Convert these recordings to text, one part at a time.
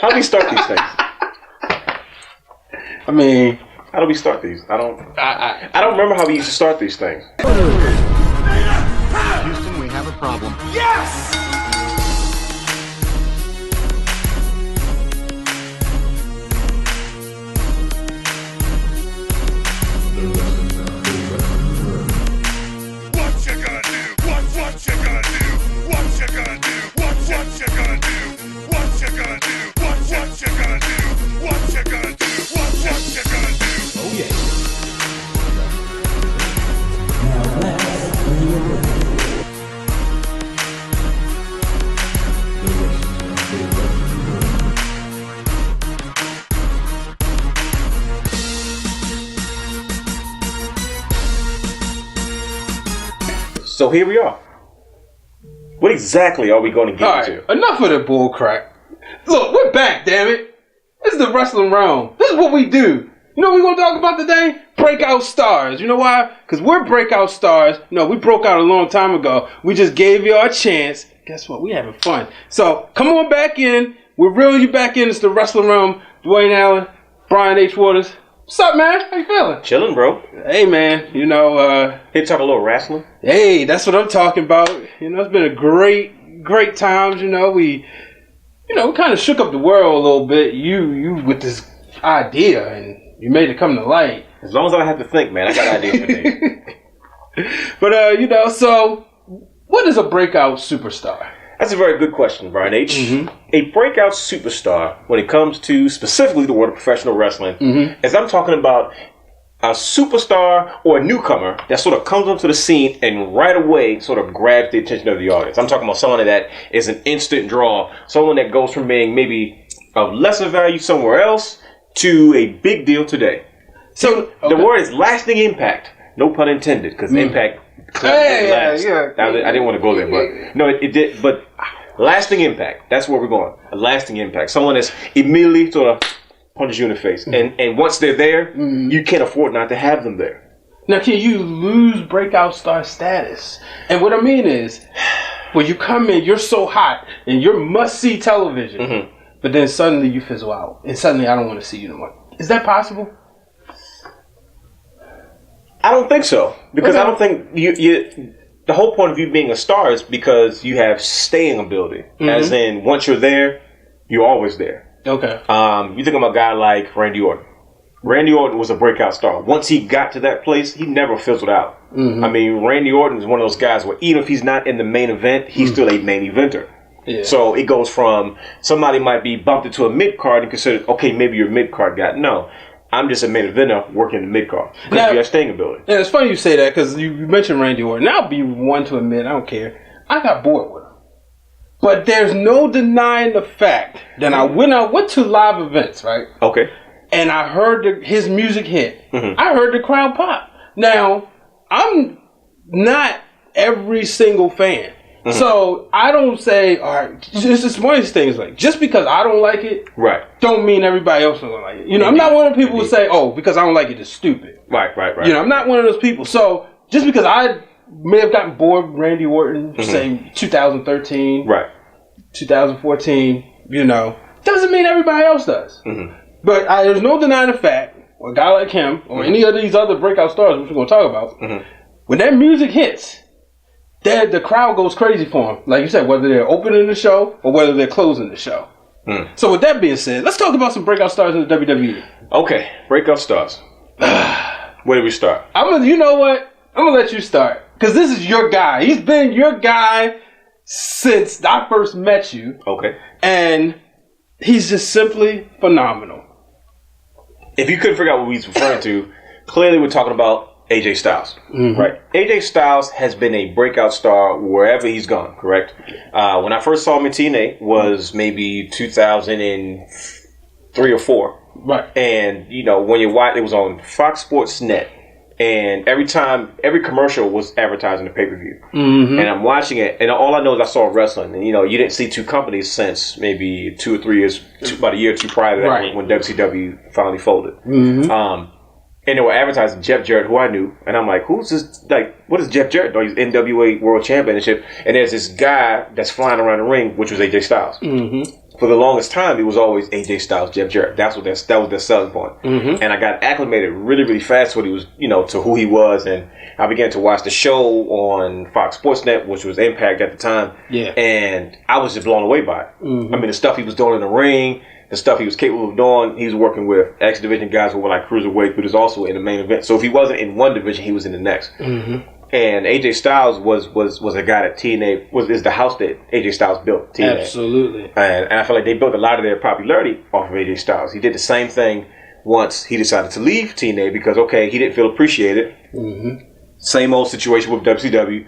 How do we start these things? I mean, how do we start these? I don't remember how we used to start these things. Houston, we have a problem. Yes! What you gonna do? What you gonna do? What you gonna do? What you gonna do? What you gonna do? What you gonna do? What you gonna do? What you gonna do? Oh yeah. So here we are. What exactly are we going to get into? Enough of the bull crap. Look, we're back, damn it. This is the Wrestling Wrealm. This is what we do. You know what we're going to talk about today? Breakout stars. You know why? Because we're breakout stars. No, we broke out a long time ago. We just gave you our chance. Guess what? We having fun. So come on back in. We're reeling you back in. It's the Wrestling Wrealm. Dwayne Allen, Brian H. Waters. What's up, man? How you feeling? Chilling, bro. Hey, man. You know, Here to talk a little wrestling. Hey, that's what I'm talking about. You know, it's been a great times. You know, we kind of shook up the world a little bit. You with this idea, and you made it come to light. As long as I don't have to think, man, I got ideas for days. But so what is a breakout superstar? That's a very good question, Brian H. Mm-hmm. A breakout superstar, when it comes to specifically the world of professional wrestling, as I'm talking about a superstar or a newcomer that sort of comes onto the scene and right away sort of grabs the attention of the audience. I'm talking about someone that is an instant draw, someone that goes from being maybe of lesser value somewhere else to a big deal today. So the word is lasting impact. No pun intended, because impact. Yeah. I didn't want to go there, but no, it did. But lasting impact. That's where we're going. A lasting impact. Someone that's immediately sort of punches you in the face, and once they're there, you can't afford not to have them there. Now, can you lose breakout star status? And what I mean is, when you come in, you're so hot and you're must-see television, but then suddenly you fizzle out, and suddenly I don't want to see you no more. Is that possible? I don't think so, because I don't think you. The whole point of you being a star is because you have staying ability. As in, once you're there, you're always there. Okay. You think about a guy like Randy Orton. Randy Orton was a breakout star. Once he got to that place, he never fizzled out. I mean, Randy Orton is one of those guys where even if he's not in the main event, he's still a main eventer. Yeah. So it goes from somebody might be bumped into a mid card and considered, okay, maybe you're a mid card guy. No. I'm just a main eventer working in the mid card because you have staying ability. Yeah, it's funny you say that because you mentioned Randy Orton. I'll be one to admit, I don't care. I got bored with him. But there's no denying the fact that I went to live events, right? Okay. And I heard his music hit. I heard the crowd pop. Now, I'm not every single fan. So I don't say, all right, it's one of these things like, just because I don't like it, right, don't mean everybody else don't like it. You know, I'm not one of the people who say, oh, because I don't like it, it's stupid. Right. You know, I'm not one of those people. So just because I may have gotten bored with Randy Orton, say 2013, right, 2014, you know, doesn't mean everybody else does. But there's no denying the fact, a guy like him, or any of these other breakout stars, which we're going to talk about, when that music hits, the crowd goes crazy for him. Like you said, whether they're opening the show or whether they're closing the show. So with that being said, let's talk about some breakout stars in the WWE. Okay, breakout stars. Where do we start? You know what? I'm going to let you start. Because this is your guy. He's been your guy since I first met you. Okay. And he's just simply phenomenal. If you couldn't figure out what he's referring to, clearly we're talking about AJ Styles, right? AJ Styles has been a breakout star wherever he's gone, correct? When I first saw him in TNA was maybe 2003 or 4. Right. And, you know, when you watch, it was on Fox Sports Net. And every commercial was advertising the pay-per-view. And I'm watching it, and all I know is I saw wrestling. And, you know, you didn't see two companies since maybe 2 or 3 years, about a year or two prior to that, when WCW finally folded. And they were advertising Jeff Jarrett, who I knew. And I'm like, who's this? Like, what is Jeff Jarrett doing? He's NWA World Championship. And there's this guy that's flying around the ring, which was AJ Styles. for the longest time, it was always AJ Styles, Jeff Jarrett. That was their selling point. And I got acclimated really, really fast to what he was, to who he was, and I began to watch the show on Fox Sports Net, which was Impact at the time. Yeah. And I was just blown away by it. I mean, the stuff he was doing in the ring, the stuff he was capable of doing. He was working with X Division guys who were like cruiserweight, but was also in the main event. So if he wasn't in one division, he was in the next. And AJ Styles was a guy that TNA is the house that AJ Styles built. TNA. Absolutely. And I feel like they built a lot of their popularity off of AJ Styles. He did the same thing once he decided to leave TNA because, he didn't feel appreciated. Same old situation with WCW.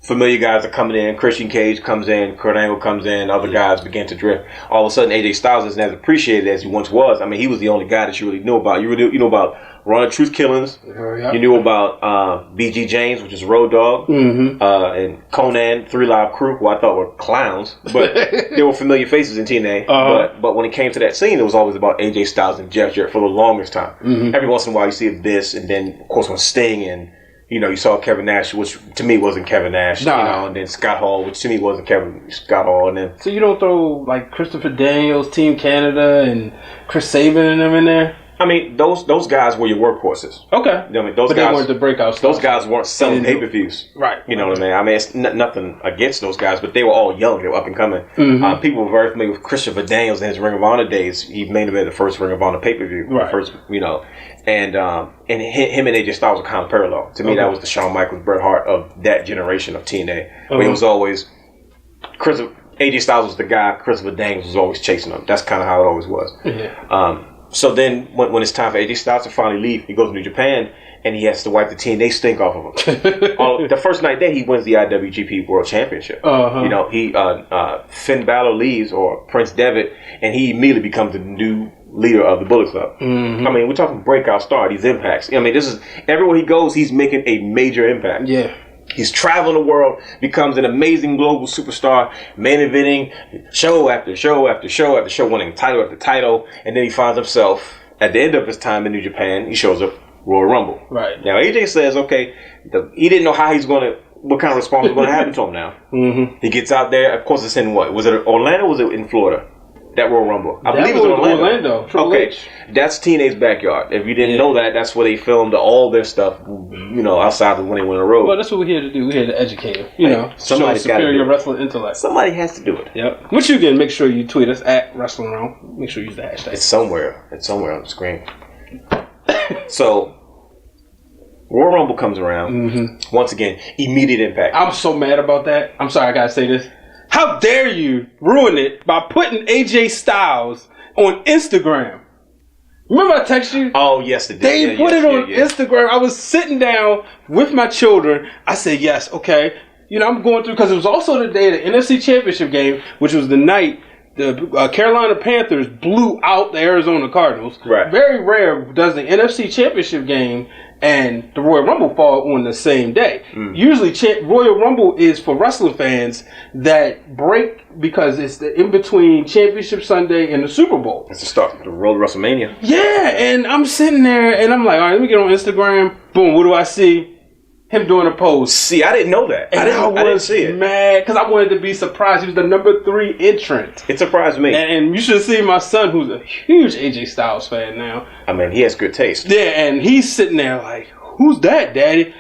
Familiar guys are coming in. Christian Cage comes in. Kurt Angle comes in. Other guys begin to drift. All of a sudden, AJ Styles isn't as appreciated as he once was. I mean, he was the only guy that you really knew about. You knew about Ron of Truth Killings. You knew about BG James, which is Road Dogg. And Conan, 3 Live Crew, who I thought were clowns. But they were familiar faces in TNA. But when it came to that scene, it was always about AJ Styles and Jeff Jarrett for the longest time. Every once in a while, you see Abyss. And then, of course, when Sting and you saw Kevin Nash, which to me wasn't Kevin Nash. And then Scott Hall, which to me wasn't Scott Hall. And then so you don't throw like Christopher Daniels, Team Canada, and Chris Sabin and them in there? I mean, those guys were your workhorses. Okay. I mean, those but guys they weren't the breakout stars. Those guys weren't selling pay-per-views. Right. You know what I mean? I mean, it's nothing against those guys, but they were all young. They were up and coming. People were very familiar with Christopher Daniels in his Ring of Honor days. He main evented the first Ring of Honor pay-per-view. Right. First, and him and AJ Styles were kind of parallel. To me, that was the Shawn Michaels, Bret Hart of that generation of TNA. Where it was always AJ Styles was the guy. Christopher Daniels was always chasing him. That's kind of how it always was. So then, when it's time for AJ Styles to finally leave, he goes to New Japan, and he has to wipe the TNA stink off of him. The first night there, he wins the IWGP World Championship. Finn Balor leaves, or Prince Devitt, and he immediately becomes the new leader of the Bullet Club. I mean, we're talking breakout star, these impacts. I mean, this is everywhere he goes, he's making a major impact. Yeah. He's traveling the world, becomes an amazing global superstar, main eventing show after show after show after show, winning title after title, and then he finds himself, at the end of his time in New Japan, he shows up Royal Rumble. Right. Now, AJ says, he didn't know how he's going to, what kind of response was going to happen to him now. He gets out there, of course it's in what? Was it Orlando or was it in Florida? That Royal Rumble. I believe it was Orlando. Okay. That's TNA's backyard. If you didn't know that, that's where they filmed all their stuff, outside of when they went on the road. Well, that's what we're here to do. We're here to educate them, somebody's got to superior wrestling intellect. Somebody has to do it. Yep. Which you can make sure you tweet us at Wrestling Wrealm. Make sure you use the hashtag. It's somewhere on the screen. So, Royal Rumble comes around. Once again, immediate impact. I'm so mad about that. I'm sorry, I gotta say this. How dare you ruin it by putting AJ Styles on Instagram? Remember I texted you? Oh, yes, it did. They put it on Instagram. I was sitting down with my children. I said, yes, okay. I'm going through, because it was also the day of the NFC Championship game, which was the night the Carolina Panthers blew out the Arizona Cardinals. Right. Very rare does the NFC Championship game and the Royal Rumble fall on the same day. Usually, Royal Rumble is for wrestling fans that break because it's the in between Championship Sunday and the Super Bowl. It's the start of the road to WrestleMania. Yeah, and I'm sitting there and I'm like, all right, let me get on Instagram. Boom, what do I see? Him doing a pose. See, I didn't know that. And I didn't see it. Mad because I wanted to be surprised. He was the number 3 entrant. It surprised me. And you should see my son, who's a huge AJ Styles fan now. I mean, he has good taste. Yeah, and he's sitting there like, who's that, Daddy?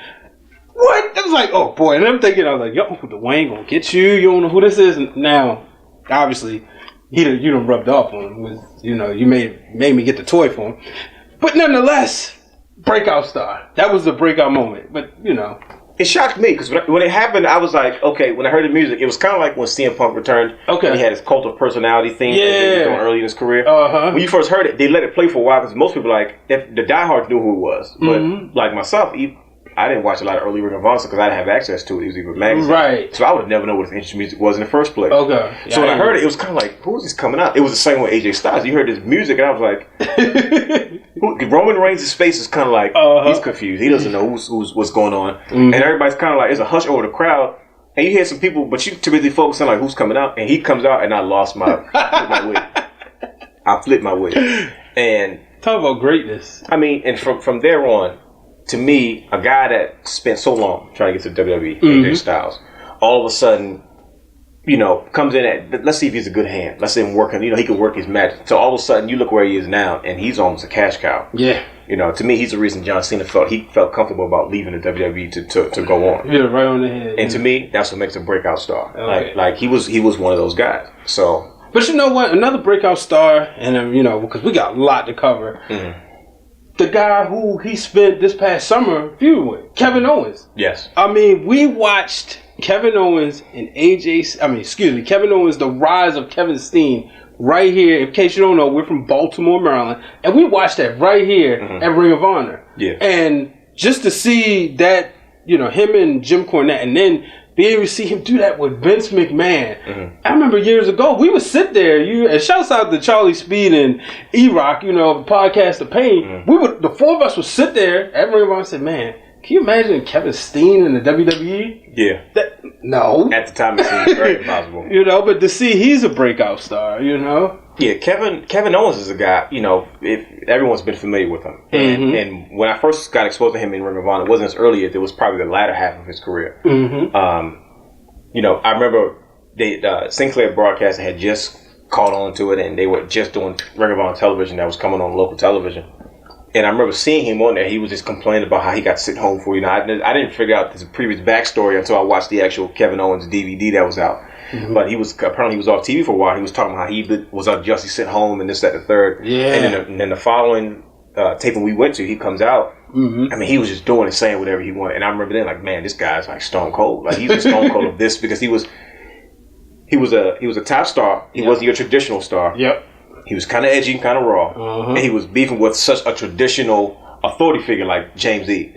What? I was like, oh boy. And I'm thinking, I was like, yo, Dwayne gonna get you. You don't know who this is. And now, obviously, you done rubbed off on him. You made me get the toy for him. But nonetheless, breakout star. That was the breakout moment. But, It shocked me because when it happened, I was like, okay, when I heard the music, it was kind of like when CM Punk returned. Okay. And he had his cult of personality theme that he was doing early in his career. When you first heard it, they let it play for a while because most people, the diehards knew who it was. But, like myself, I didn't watch a lot of early Ring of Honor because I didn't have access to it. It was even magazine. Right. So I would have never known what the entrance music was in the first place. Okay. So when I heard it, it was kind of like, who is this coming out? It was the same with AJ Styles. You heard this music, and I was like, Roman Reigns' face is kind of like, he's confused. He doesn't know what's going on. And everybody's kind of like, there's a hush over the crowd. And you hear some people, but you too busy focusing on like who's coming out. And he comes out, and I flipped my wig. I flipped my wig. And talk about greatness. I mean, and from there on, to me, a guy that spent so long trying to get to WWE, AJ Styles, all of a sudden, comes in at, let's see if he's a good hand. Let's say him working, he can work his match. So all of a sudden, you look where he is now, and he's almost a cash cow. Yeah. To me, he's the reason John Cena felt comfortable about leaving the WWE to go on. Yeah, right on the head. And to me, that's what makes a breakout star. Okay. Like he was one of those guys. So, but you know what? Another breakout star, and because we got a lot to cover. Mm-hmm. The guy who he spent this past summer feuding with, Kevin Owens. Yes. I mean, we watched Kevin Owens and Kevin Owens, the rise of Kevin Steen, right here. In case you don't know, we're from Baltimore, Maryland, and we watched that right here at Ring of Honor. Yeah. And just to see that, him and Jim Cornette, and then be able to see him do that with Vince McMahon. Mm-hmm. I remember years ago, we would sit there, and shouts out to Charlie Speed and E-Rock, the podcast The Pain. Mm-hmm. The four of us would sit there at Ring of Honor and say, man, can you imagine Kevin Steen in the WWE? Yeah. No. At the time, it seemed very impossible. But to see he's a breakout star, Yeah, Kevin Owens is a guy, if everyone's been familiar with him. And when I first got exposed to him in Ring of Honor, it wasn't as early as it was probably the latter half of his career. Mm-hmm. I remember Sinclair Broadcasting had just caught on to it, and they were just doing Ring of Honor television that was coming on local television. And I remember seeing him on there. He was just complaining about how he got sent home for, I didn't figure out his previous backstory until I watched the actual Kevin Owens DVD that was out. Mm-hmm. But he was off TV for a while. He was talking about how he was unjustly sent home and this, that, and the third. Yeah. And then the following taping we went to, he comes out. Mm-hmm. I mean, he was just doing and saying whatever he wanted. And I remember then, like, man, this guy's like Stone Cold. Like, he's a Stone Cold of this, because he was a top star. He wasn't your traditional star. Yep. He was kind of edgy and kind of raw. Uh-huh. And he was beefing with such a traditional authority figure like James E.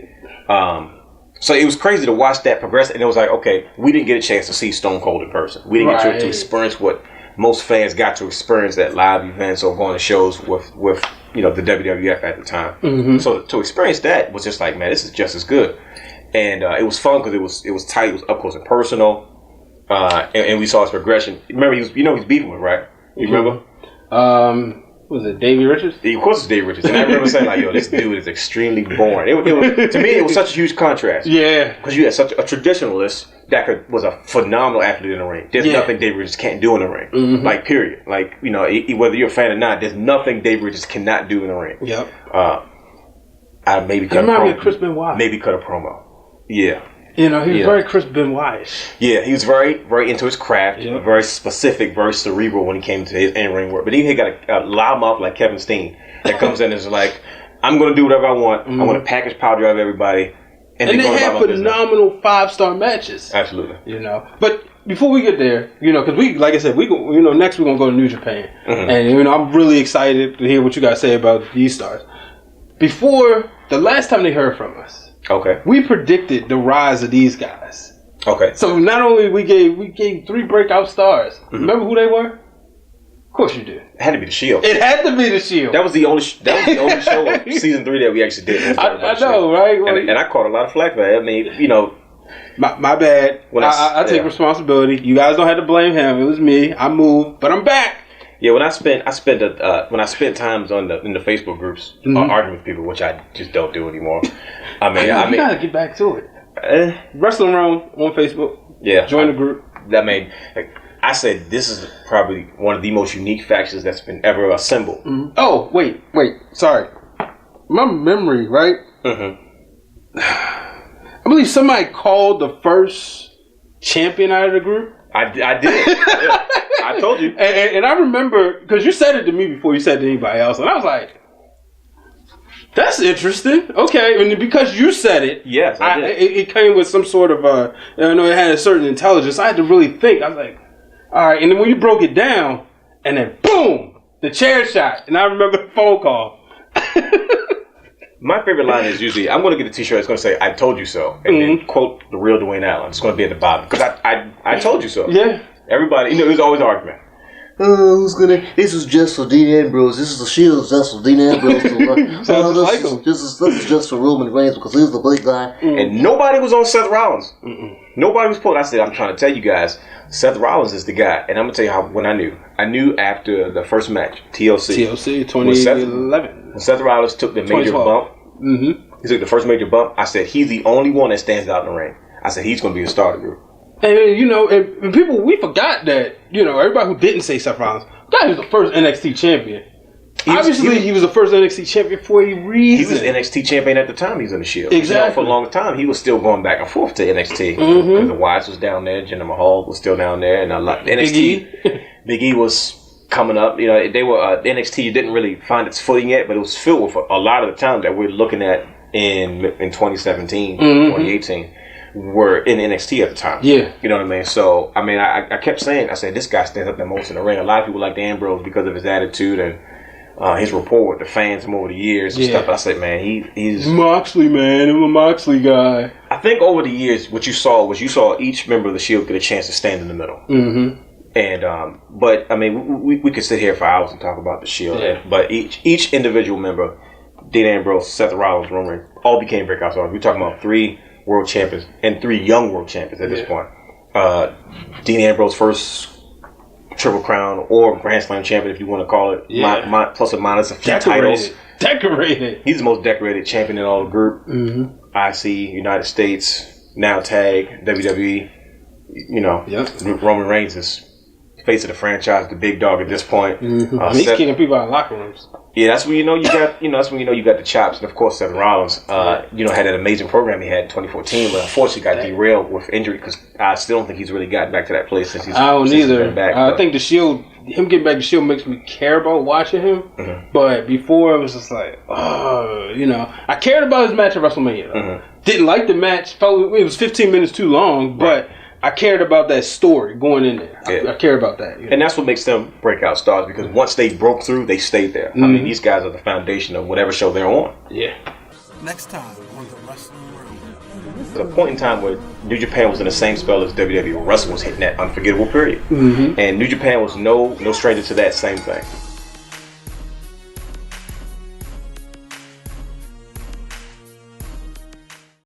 So it was crazy to watch that progress. And it was like, okay, we didn't get a chance to see Stone Cold in person. We didn't get to experience what most fans got to experience at live events or going to shows with the WWF at the time. Mm-hmm. So to experience that was just like, man, this is just as good. And it was fun because it was tight. It was up close and personal. And we saw his progression. Remember, he was beefing with, right? You remember? Was it Davey Richards? Of course it's Davey Richards. And I remember saying, like, yo, this dude is extremely boring. To me, it was such a huge contrast. Yeah. Because you had such a traditionalist that was a phenomenal athlete in the ring. There's nothing Davey Richards can't do in the ring. Mm-hmm. Like, period. Like, whether you're a fan or not, there's nothing Davey Richards cannot do in the ring. Yep. I maybe cut a promo. promo. Me of Chris Benoit. Maybe cut a promo. Yeah. He was very Chris Benoit-ish. Yeah, he was very, very into his craft, very specific, very cerebral when he came to his in-ring work. But he got a loudmouth like Kevin Steen that comes in and is like, I'm going to do whatever I want. Mm-hmm. I want to package power drive everybody. And they had phenomenal 5-star matches. Absolutely. But before we get there, because we, like I said, next we're going to go to New Japan. Mm-hmm. And, I'm really excited to hear what you guys say about these stars. Before, the last time they heard from us, okay, we predicted the rise of these guys. Okay. So not only we gave 3 breakout stars. Mm-hmm. Remember who they were? Of course you did. It had to be the Shield. It had to be the Shield. That was the only show of season 3 that we actually did. I know, right? And I caught a lot of flack for that. I mean, my bad. I take responsibility. You guys don't have to blame him. It was me. I moved, but I'm back. Yeah, when I spent times in the Facebook groups arguing with people, which I just don't do anymore. I mean, you gotta get back to it. Wrestling Wrealm on Facebook. Yeah, join the group. I said this is probably one of the most unique factions that's been ever assembled. Mm-hmm. Oh, wait, sorry, my memory, right? Mm-hmm. I believe somebody called the first champion out of the group. I did. Yeah. I told you. And I remember, because you said it to me before you said it to anybody else, and I was like, that's interesting. Okay. And because you said it, yes, I did. It came with some sort of, it had a certain intelligence. I had to really think. I was like, all right. And then when you broke it down, and then boom, the chair shot. And I remember the phone call. My favorite line is usually, I'm going to get a t-shirt that's going to say, I told you so. And then quote the real Dwayne Allen. It's going to be at the bottom. Because I told you so. Yeah. Everybody, there's always an argument. This is just for Dean Ambrose. This is the Shield's just for Dean Ambrose. This is just for Roman Reigns because he's the big guy. And nobody was on Seth Rollins. Nobody was pulling. I said, I'm trying to tell you guys, Seth Rollins is the guy. And I'm going to tell you how when I knew. I knew after the first match, TLC 2011. When Seth Rollins took the major bump, he took the first major bump, I said, he's the only one that stands out in the ring. I said, he's going to be the star of the group. And you know, and people, we forgot that, you know, everybody who didn't say Seth Rollins, he was the first NXT champion. Obviously, he was the first NXT champion for a reason. He was NXT champion at the time he was in the Shield. Exactly. You know, for a long time, he was still going back and forth to NXT. Because the Wyatt was down there, Jinder Mahal was still down there, and NXT, Big E was coming up. You know, they were NXT didn't really find its footing yet, but it was filled with a lot of the talent that we're looking at in 2017, 2018. Were in NXT at the time. Yeah. You know what I mean? So, I mean, I kept saying, I said, this guy stands up the most in the ring. A lot of people like Ambrose because of his attitude and his rapport with the fans from over the years and stuff. But I said, man, he's... Moxley, man. I'm a Moxley guy. I think over the years, what you saw was each member of the Shield get a chance to stand in the middle. And, but, I mean, we could sit here for hours and talk about the Shield. Yeah. But each individual member, Dean Ambrose, Seth Rollins, Roman Reigns, all became breakout stars. We're talking about 3 world champions and 3 young world champions at this point. Dean Ambrose first Triple Crown or Grand Slam champion, if you want to call it. Plus or minus a few titles. Decorated. He's the most decorated champion in all the group. IC, United States, now tag, WWE. You know, Roman Reigns is face of the franchise, the big dog at this point. He's kicking people out of locker rooms. Yeah, that's when you know you got. That's when you know you got the chops. And of course, Seth Rollins, had that amazing program he had in 2014, but unfortunately got derailed with injury because I still don't think he's really gotten back to that place since he's. I don't either. I think the Shield, him getting back to the Shield makes me care about watching him. But before it was just like, I cared about his match at WrestleMania. Didn't like the match. Felt it was 15 minutes too long, but. I cared about that story going in there. I care about that. And that's what makes them breakout stars because once they broke through, they stayed there. I mean, these guys are the foundation of whatever show they're on. Next time on the Wrestling Wrealm. There's a point in time where New Japan was in the same spell as WWE. Wrestling was hitting that unforgettable period. And New Japan was no stranger to that same thing.